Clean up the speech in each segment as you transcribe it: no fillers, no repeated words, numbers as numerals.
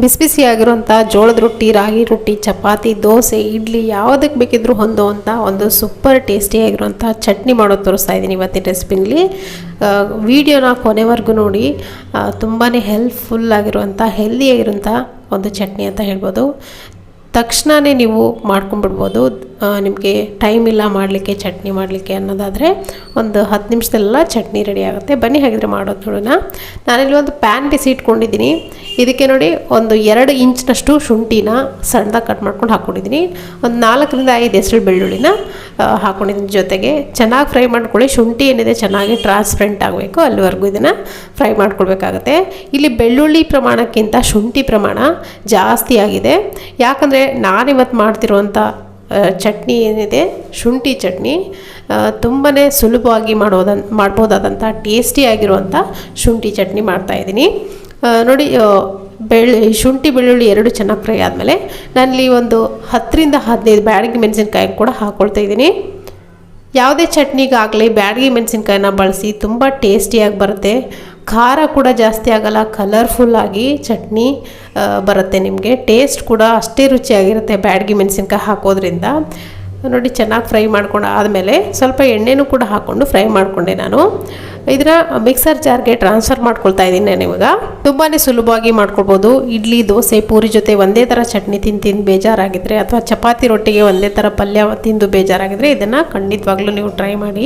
ಬಿಸಿ ಬಿಸಿಯಾಗಿರುವಂಥ ಜೋಳದ ರೊಟ್ಟಿ, ರಾಗಿ ರೊಟ್ಟಿ, ಚಪಾತಿ, ದೋಸೆ, ಇಡ್ಲಿ ಯಾವುದಕ್ಕೆ ಬೇಕಿದ್ರೂ ಹೊಂದುವಂಥ ಒಂದು ಸೂಪರ್ ಟೇಸ್ಟಿಯಾಗಿರುವಂಥ ಚಟ್ನಿ ಮಾಡೋದು ತೋರಿಸ್ತಾ ಇದ್ದೀನಿ ಇವತ್ತಿನ ರೆಸಿಪಿಲಿ. ವಿಡಿಯೋನ ಕೊನೆವರೆಗೂ ನೋಡಿ. ತುಂಬಾ ಹೆಲ್ಪ್ಫುಲ್ಲಾಗಿರುವಂಥ ಹೆಲ್ದಿಯಾಗಿರುವಂಥ ಒಂದು ಚಟ್ನಿ ಅಂತ ಹೇಳ್ಬೋದು. ತಕ್ಷಣವೇ ನೀವು ಮಾಡ್ಕೊಂಡ್ಬಿಡ್ಬೋದು. ನಿಮಗೆ ಟೈಮ್ ಇಲ್ಲ ಮಾಡಲಿಕ್ಕೆ, ಚಟ್ನಿ ಮಾಡಲಿಕ್ಕೆ ಅನ್ನೋದಾದರೆ ಒಂದು 10 ನಿಮಿಷದಲ್ಲೆಲ್ಲ ಚಟ್ನಿ ರೆಡಿ ಆಗುತ್ತೆ. ಬನ್ನಿ ಹಾಗಿದ್ರೆ ಮಾಡೋದು ನೋಡೋಣ. ನಾನಿಲ್ಲಿ ಒಂದು ಪ್ಯಾನ್ ಬಿಸಿ ಇಟ್ಕೊಂಡಿದ್ದೀನಿ. ಇದಕ್ಕೆ ನೋಡಿ ಒಂದು 2 ಇಂಚ್ನಷ್ಟು ಶುಂಠಿನ ಸಣ್ಣದಾಗಿ ಕಟ್ ಮಾಡ್ಕೊಂಡು ಹಾಕ್ಕೊಂಡಿದ್ದೀನಿ. ಒಂದು 4 ರಿಂದ 5 ಹೆಸರು ಬೆಳ್ಳುಳ್ಳಿನ ಹಾಕ್ಕೊಂಡಿದ್ದೀನಿ. ಜೊತೆಗೆ ಚೆನ್ನಾಗಿ ಫ್ರೈ ಮಾಡ್ಕೊಳ್ಳಿ. ಶುಂಠಿ ಏನಿದೆ ಚೆನ್ನಾಗಿ ಟ್ರಾನ್ಸ್ಪರೆಂಟ್ ಆಗಬೇಕು, ಅಲ್ಲಿವರೆಗೂ ಇದನ್ನು ಫ್ರೈ ಮಾಡ್ಕೊಳ್ಬೇಕಾಗತ್ತೆ. ಇಲ್ಲಿ ಬೆಳ್ಳುಳ್ಳಿ ಪ್ರಮಾಣಕ್ಕಿಂತ ಶುಂಠಿ ಪ್ರಮಾಣ ಜಾಸ್ತಿ ಆಗಿದೆ. ಯಾಕಂದರೆ ನಾನಿವತ್ತು ಮಾಡ್ತಿರುವಂಥ ಚಟ್ನಿ ಏನಿದೆ, ಶುಂಠಿ ಚಟ್ನಿ, ತುಂಬಾ ಸುಲಭವಾಗಿ ಮಾಡ್ಬೋದಾದಂಥ ಟೇಸ್ಟಿಯಾಗಿರುವಂಥ ಶುಂಠಿ ಚಟ್ನಿ ಮಾಡ್ತಾಯಿದ್ದೀನಿ. ನೋಡಿ, ಶುಂಠಿ ಬೆಳ್ಳುಳ್ಳಿ 2 ಚೆನ್ನಾಗಿ ಫ್ರೈ ಆದಮೇಲೆ ನಾನಿಲ್ಲಿ ಒಂದು 10 ರಿಂದ 15 ಬ್ಯಾಡಗಿ ಮೆಣಸಿನ್ಕಾಯಿ ಕೂಡ ಹಾಕ್ಕೊಳ್ತಾ ಇದ್ದೀನಿ. ಯಾವುದೇ ಚಟ್ನಿಗಾಗಲಿ ಬ್ಯಾಡಗಿ ಮೆಣಸಿನ್ಕಾಯಿನ ಬಳಸಿ, ತುಂಬ ಟೇಸ್ಟಿಯಾಗಿ ಬರುತ್ತೆ. ಖಾರ ಕೂಡ ಜಾಸ್ತಿ ಆಗೋಲ್ಲ, ಕಲರ್ಫುಲ್ಲಾಗಿ ಚಟ್ನಿ ಬರುತ್ತೆ. ನಿಮಗೆ ಟೇಸ್ಟ್ ಕೂಡ ಅಷ್ಟೇ ರುಚಿಯಾಗಿರುತ್ತೆ ಬ್ಯಾಡಗಿ ಮೆಣಸಿನ್ಕಾಯಿ ಹಾಕೋದ್ರಿಂದ. ನೋಡಿ, ಚೆನ್ನಾಗಿ ಫ್ರೈ ಮಾಡ್ಕೊಂಡು ಆದಮೇಲೆ ಸ್ವಲ್ಪ ಎಣ್ಣೆನೂ ಕೂಡ ಹಾಕ್ಕೊಂಡು ಫ್ರೈ ಮಾಡಿಕೊಂಡೆ. ನಾನು ಇದನ್ನು ಮಿಕ್ಸರ್ ಜಾರ್ಗೆ ಟ್ರಾನ್ಸ್ಫರ್ ಮಾಡ್ಕೊಳ್ತಾ ಇದ್ದೀನಿ. ನಾನು ಇವಾಗ ತುಂಬಾ ಸುಲಭವಾಗಿ ಮಾಡ್ಕೊಳ್ಬೋದು. ಇಡ್ಲಿ, ದೋಸೆ, ಪೂರಿ ಜೊತೆ ಒಂದೇ ಥರ ಚಟ್ನಿ ತಿಂದು ಬೇಜಾರಾಗಿದ್ದರೆ, ಅಥವಾ ಚಪಾತಿ ರೊಟ್ಟಿಗೆ ಒಂದೇ ಥರ ಪಲ್ಯ ತಿಂದು ಬೇಜಾರಾಗಿದ್ದರೆ ಇದನ್ನು ಖಂಡಿತವಾಗ್ಲೂ ನೀವು ಟ್ರೈ ಮಾಡಿ.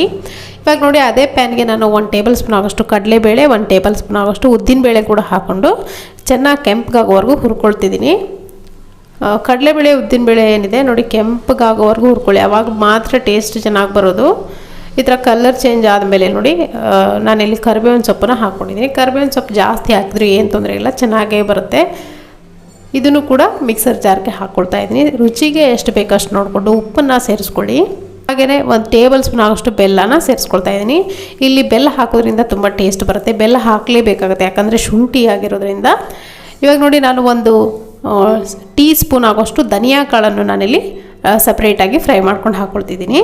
ಇವಾಗ ನೋಡಿ, ಅದೇ ಪ್ಯಾನ್ಗೆ ನಾನು 1 ಟೇಬಲ್ ಸ್ಪೂನ್ ಆಗೋಷ್ಟು ಕಡಲೆಬೇಳೆ, 1 ಟೇಬಲ್ ಸ್ಪೂನ್ ಆಗೋಷ್ಟು ಉದ್ದಿನಬೇಳೆ ಕೂಡ ಹಾಕ್ಕೊಂಡು ಚೆನ್ನಾಗಿ ಕೆಂಪಗಾಗೋವರೆಗೂ ಹುರ್ಕೊಳ್ತಿದ್ದೀನಿ. ಕಡಲೆಬೇಳೆ, ಉದ್ದಿನಬೇಳೆ ಏನಿದೆ ನೋಡಿ, ಕೆಂಪಗಾಗೋವರೆಗೂ ಹುರ್ಕೊಳ್ಳಿ. ಆವಾಗ ಮಾತ್ರ ಟೇಸ್ಟ್ ಚೆನ್ನಾಗಿ ಬರೋದು. ಈ ಥರ ಕಲರ್ ಚೇಂಜ್ ಆದಮೇಲೆ ನೋಡಿ, ನಾನಿಲ್ಲಿ ಕರಿಬೇವಿನ ಸೊಪ್ಪನ್ನು ಹಾಕ್ಕೊಂಡಿದ್ದೀನಿ. ಕರಿಬೇವಿನ ಸೊಪ್ಪು ಜಾಸ್ತಿ ಹಾಕಿದ್ರೆ ಏನು ತೊಂದರೆ ಇಲ್ಲ, ಚೆನ್ನಾಗೇ ಬರುತ್ತೆ. ಇದನ್ನು ಕೂಡ ಮಿಕ್ಸರ್ ಜಾರ್ಗೆ ಹಾಕ್ಕೊಳ್ತಾ ಇದ್ದೀನಿ. ರುಚಿಗೆ ಎಷ್ಟು ಬೇಕೋ ಅಷ್ಟು ನೋಡಿಕೊಂಡು ಉಪ್ಪನ್ನು ಸೇರಿಸ್ಕೊಳ್ಳಿ. ಹಾಗೆಯೇ 1 ಟೇಬಲ್ ಸ್ಪೂನ್ ಆಗೋಷ್ಟು ಬೆಲ್ಲನ ಸೇರಿಸ್ಕೊಳ್ತಾ ಇದ್ದೀನಿ. ಇಲ್ಲಿ ಬೆಲ್ಲ ಹಾಕೋದ್ರಿಂದ ತುಂಬ ಟೇಸ್ಟ್ ಬರುತ್ತೆ. ಬೆಲ್ಲ ಹಾಕಲೇಬೇಕಾಗುತ್ತೆ, ಯಾಕಂದರೆ ಶುಂಠಿ ಆಗಿರೋದ್ರಿಂದ. ಇವಾಗ ನೋಡಿ, ನಾನು 1 ಟೀ ಸ್ಪೂನ್ ಆಗೋಷ್ಟು ಧನಿಯಾ ಕಾಳನ್ನು ನಾನಿಲ್ಲಿ ಸಪ್ರೇಟಾಗಿ ಫ್ರೈ ಮಾಡ್ಕೊಂಡು ಹಾಕ್ಕೊಳ್ತಿದ್ದೀನಿ.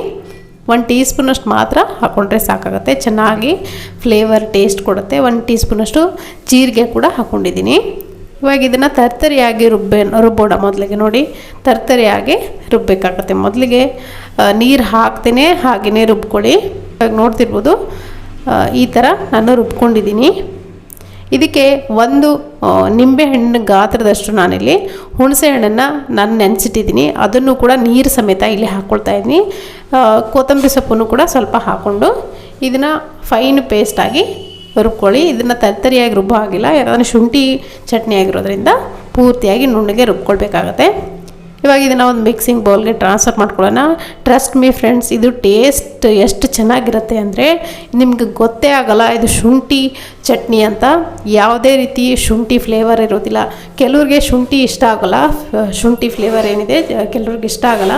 1 ಟೀ ಸ್ಪೂನಷ್ಟು ಮಾತ್ರ ಹಾಕ್ಕೊಂಡ್ರೆ ಸಾಕಾಗುತ್ತೆ, ಚೆನ್ನಾಗಿ ಫ್ಲೇವರ್ ಟೇಸ್ಟ್ ಕೊಡುತ್ತೆ. 1 ಟೀ ಸ್ಪೂನಷ್ಟು ಜೀರಿಗೆ ಕೂಡ ಹಾಕ್ಕೊಂಡಿದ್ದೀನಿ. ಇವಾಗ ಇದನ್ನು ತರ್ತರಿಯಾಗಿ ರುಬ್ಬೋಣ. ಮೊದಲಿಗೆ ನೋಡಿ, ತರ್ತರಿಯಾಗಿ ರುಬ್ಬಬೇಕಾಗುತ್ತೆ. ಮೊದಲಿಗೆ ನೀರು ಹಾಕ್ತೇನೆ, ಹಾಗೆಯೇ ರುಬ್ಕೊಳ್ಳಿ. ಇವಾಗ ನೋಡ್ತಿರ್ಬೋದು, ಈ ಥರ ನಾನು ರುಬ್ಕೊಂಡಿದ್ದೀನಿ. ಇದಕ್ಕೆ 1 ನಿಂಬೆಹಣ್ಣು ಗಾತ್ರದಷ್ಟು ನಾನಿಲ್ಲಿ ಹುಣಸೆ ಹಣ್ಣನ್ನು ನಾನು ನೆನೆಸಿಟ್ಟಿದ್ದೀನಿ. ಅದನ್ನು ಕೂಡ ನೀರು ಸಮೇತ ಇಲ್ಲಿ ಹಾಕ್ಕೊಳ್ತಾ ಇದ್ದೀನಿ. ಕೊತ್ತಂಬರಿ ಸೊಪ್ಪನ್ನು ಕೂಡ ಸ್ವಲ್ಪ ಹಾಕ್ಕೊಂಡು ಇದನ್ನು ಫೈನ್ ಪೇಸ್ಟಾಗಿ ರುಬ್ಕೊಳ್ಳಿ. ಇದನ್ನು ತರ್ತರಿಯಾಗಿ ರುಬ್ಬೋ ಆಗಿಲ್ಲ, ಯಾಕಂದರೆ ಶುಂಠಿ ಚಟ್ನಿ ಆಗಿರೋದ್ರಿಂದ ಪೂರ್ತಿಯಾಗಿ ನುಣ್ಣಗೆ ರುಬ್ಕೊಳ್ಬೇಕಾಗತ್ತೆ. ಇವಾಗ ಇದನ್ನು ಒಂದು ಮಿಕ್ಸಿಂಗ್ ಬೌಲ್ಗೆ ಟ್ರಾನ್ಸ್ಫರ್ ಮಾಡ್ಕೊಳ್ಳೋಣ. ಟ್ರಸ್ಟ್ ಮೀ ಫ್ರೆಂಡ್ಸ್, ಇದು ಟೇಸ್ಟ್ ಎಷ್ಟು ಚೆನ್ನಾಗಿರುತ್ತೆ ಅಂದರೆ ನಿಮ್ಗೆ ಗೊತ್ತೇ ಆಗೋಲ್ಲ ಇದು ಶುಂಠಿ ಚಟ್ನಿ ಅಂತ. ಯಾವುದೇ ರೀತಿ ಶುಂಠಿ ಫ್ಲೇವರ್ ಇರೋದಿಲ್ಲ. ಕೆಲವ್ರಿಗೆ ಶುಂಠಿ ಇಷ್ಟ ಆಗೋಲ್ಲ, ಶುಂಠಿ ಫ್ಲೇವರ್ ಏನಿದೆ ಕೆಲವ್ರಿಗೆ ಇಷ್ಟ ಆಗೋಲ್ಲ.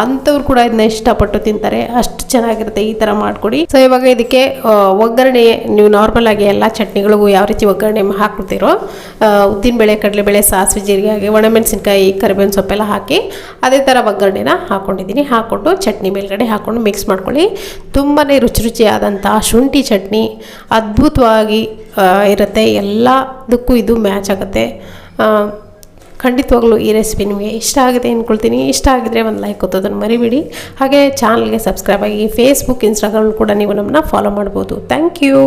ಅಂಥವ್ರು ಕೂಡ ಇದನ್ನ ಇಷ್ಟಪಟ್ಟು ತಿಂತಾರೆ, ಅಷ್ಟು ಚೆನ್ನಾಗಿರುತ್ತೆ. ಈ ಥರ ಮಾಡಿಕೊಡಿ. ಸೊ ಇವಾಗ ಇದಕ್ಕೆ ಒಗ್ಗರಣೆ ನೀವು ನಾರ್ಮಲ್ ಆಗಿ ಎಲ್ಲ ಚಟ್ನಿಗಳಿಗೂ ಯಾವ ರೀತಿ ಒಗ್ಗರಣೆ ಹಾಕ್ಬಿಡ್ತೀರೋ, ಉದ್ದಿನಬೇಳೆ, ಕಡಲೆಬೇಳೆ, ಸಾಸಿವೆ, ಜೀರಿಗೆ, ಹಾಗೆ ಒಣಮೆಣಸಿನ್ಕಾಯಿ, ಕರಿಬೇವಿನ ಸೊಪ್ಪೆಲ್ಲ ಹಾಕಿ ಅದೇ ಥರ ಒಗ್ಗರಣೆನ ಹಾಕ್ಕೊಂಡಿದ್ದೀನಿ. ಹಾಕ್ಕೊಂಡು ಚಟ್ನಿ ಮೇಲ್ಗಡೆ ಹಾಕ್ಕೊಂಡು ಮಿಕ್ಸ್ ಮಾಡ್ಕೊಳ್ಳಿ. ತುಂಬಾ ರುಚಿಯಾದಂಥ ಶುಂಠಿ ಚಟ್ನಿ ಅದ್ಭುತವಾಗಿ ಇರುತ್ತೆ. ಎಲ್ಲದಕ್ಕೂ ಇದು ಮ್ಯಾಚ್ ಆಗುತ್ತೆ. ಖಂಡಿತವಾಗ್ಲೂ ಈ ರೆಸಿಪಿ ನಿಮಗೆ ಇಷ್ಟ ಆಗಿದೆ ಅಂದ್ಕೊಳ್ತೀನಿ. ಇಷ್ಟ ಆಗಿದ್ರೆ ಒಂದು ಲೈಕ್ ಕೊತ್ತೋದನ್ನು ಮರಿಬೇಡಿ. ಹಾಗೆ ಚಾನಲ್ಗೆ ಸಬ್ಸ್ಕ್ರೈಬ್ ಆಗಿ. ಫೇಸ್ಬುಕ್, ಇನ್ಸ್ಟಾಗ್ರಾಮ್ ಕೂಡ ನೀವು ನಮ್ಮನ್ನ ಫಾಲೋ ಮಾಡ್ಬೋದು. Thank you.